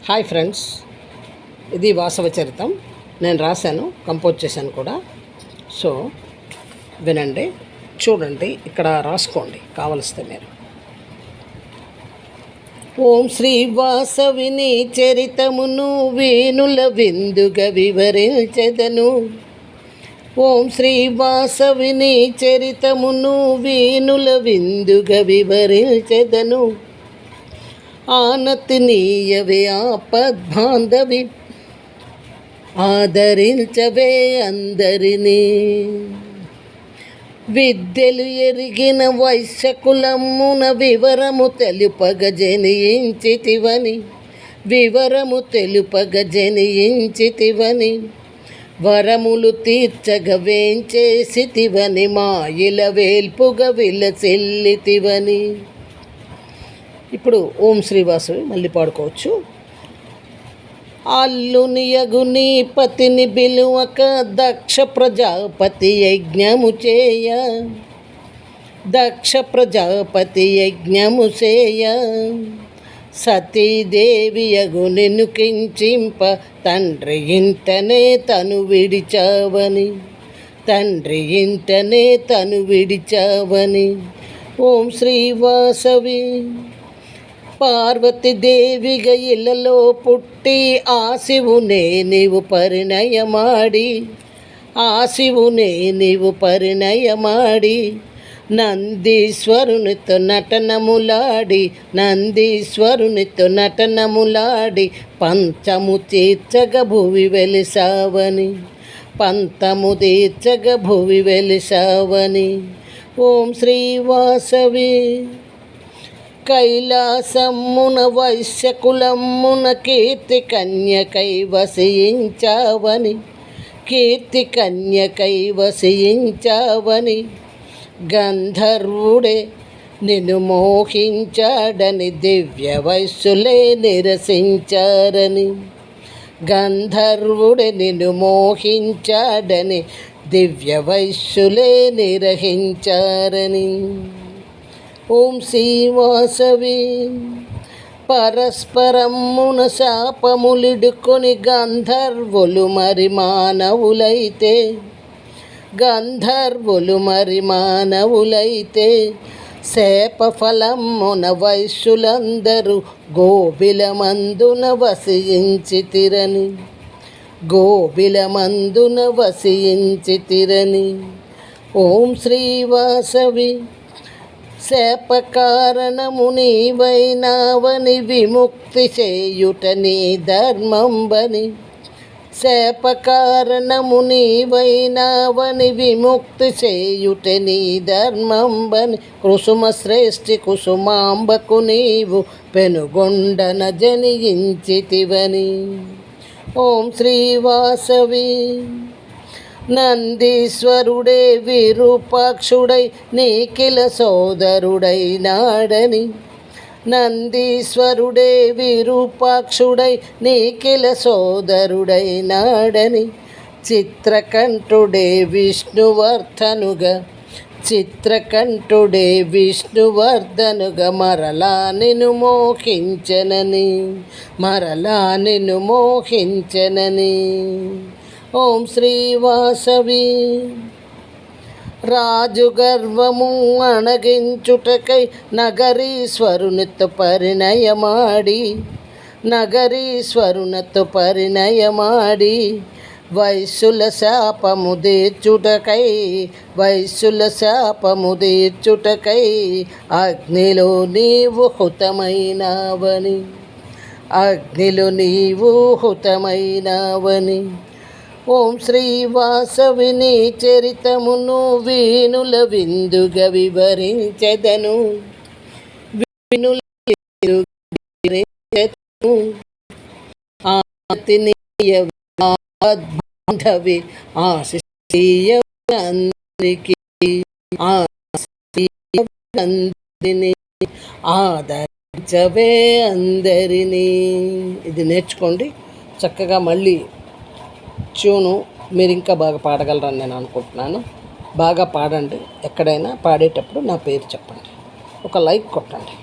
Hi friends, ఇది వాసవ చరితం. నేను రాశాను, కంపోజ్ చేశాను కూడా. సో వినండి, చూడండి, ఇక్కడ రాసుకోండి కావలిస్తే మీరు. ఓం శ్రీ వాసవిని చరితమును వేణుల విందుగా వివరించెదను. ఓం శ్రీ వాసవిని చరితమును వేణుల విందుగా వివరించెదను. ఆనతి నీయవే ఆపద్బాంధవి, ఆదరించవే అందరినీ. విద్యలు ఎరిగిన వైశ్యకులమ్మున వివరము తెలుపగ జనించితివని, వివరము తెలుపగ జనించితివని. వరములు తీర్చగ వేంచేసితివని, మాయిల వేల్పుగా విలసిల్లితివని. ఇప్పుడు ఓం శ్రీ వాసవి మళ్ళీ పాడుకోవచ్చు. అల్లుని యగుని పతిని బిలువక దక్ష ప్రజాపతి యజ్ఞము చేయ, దక్ష ప్రజాపతి యజ్ఞము చేయ. సతీదేవి యగునిను కించింప, తండ్రి ఇంటనే తను విడిచావని, తండ్రి ఇంటనే తను విడిచావని. ఓం శ్రీ వాసవి పార్వతీదేవిగా ఇళ్ళలో పుట్టి, ఆ శివునే నీవు పరిణయమాడి, ఆ శివునే నీవు పరిణయమాడి. నందీశ్వరునితో నటనములాడి, నందీశ్వరునితో నటనములాడి. పంచము తీర్చగ భువి వెలిసావని, పంతము తీర్చగ భువి వెలిసావని. ఓం శ్రీ వాసవి కైలాసమ్మున వైశ్యకులమ్మున కీర్తి కన్యకై వసించావని, కీర్తి కన్యకై వసించావని. గంధర్వుడే నిన్ను మోహించాడని, దివ్య వైశ్యులే నిరసించారని. గంధర్వుడే నిన్ను మోహించాడని, దివ్య వైశ్యులే నిరహించారని. ఓం శ్రీ వాసవి పరస్పరమున శాపములిడుకొని, గంధర్వులు మరి మానవులైతే, గంధర్వులు మరి మానవులైతే. శాప ఫలమున వైశ్యులందరూ గోబిలమందున వసించితిరని, గోబిలమందున వసించితిరని. ఓం శ్రీ వాసవి శాప కారణము నీవైనావని, విముక్తి చేయుట నీ ధర్మంబని. శాప కారణము నీవైనావని, విముక్తి చేయుట నీ ధర్మంబని. కుసుమ శ్రేష్ఠి కుసుమాంబకు నీవు పెనుగొండన జనించితివని. ఓం శ్రీ వాసవి నందీశ్వరుడే విరూపాక్షుడై నీకిల సోదరుడై నాడని, నందీశ్వరుడే విరూపాక్షుడై నీకిల సోదరుడై నాడని. చిత్రకంఠుడే విష్ణువర్ధనుగా, చిత్రకంఠుడే విష్ణువర్ధనుగా. మరలా నిన్ను మోహించనని, మరలా నిన్ను మోహించనని. ఓం శ్రీ వాసవి రాజు గర్వము అణగించుటకై, నగరీశ్వరునితో పరిణయమాడి, నగరీశ్వరునితో పరిణయమాడి. వైశ్యుల శాపము తీర్చుటకై, వైశ్యుల శాపము తీర్చుటకై. అగ్నిలో నీవు హుతమైనావని, అగ్నిలో నీవు హుతమైనావని. ఓం శ్రీ వాసవిని చరితమును వేణుల విందుగా వివరించెదను, వేణుల వివరించెదను. ఆనతి నీయవే ఆపద్బాంధవి, ఆశిష్యవే అందరికీ, ఆశిష్యవే అందరినీ. ఆదరించవే అందరినీ. ఇది నేర్చుకోండి చక్కగా. మళ్ళీ ట్యూను మీరు ఇంకా బాగా పాడగలరని నేను అనుకుంటున్నాను. బాగా పాడండి. ఎక్కడైనా పాడేటప్పుడు నా పేరు చెప్పండి, ఒక లైక్ కొట్టండి.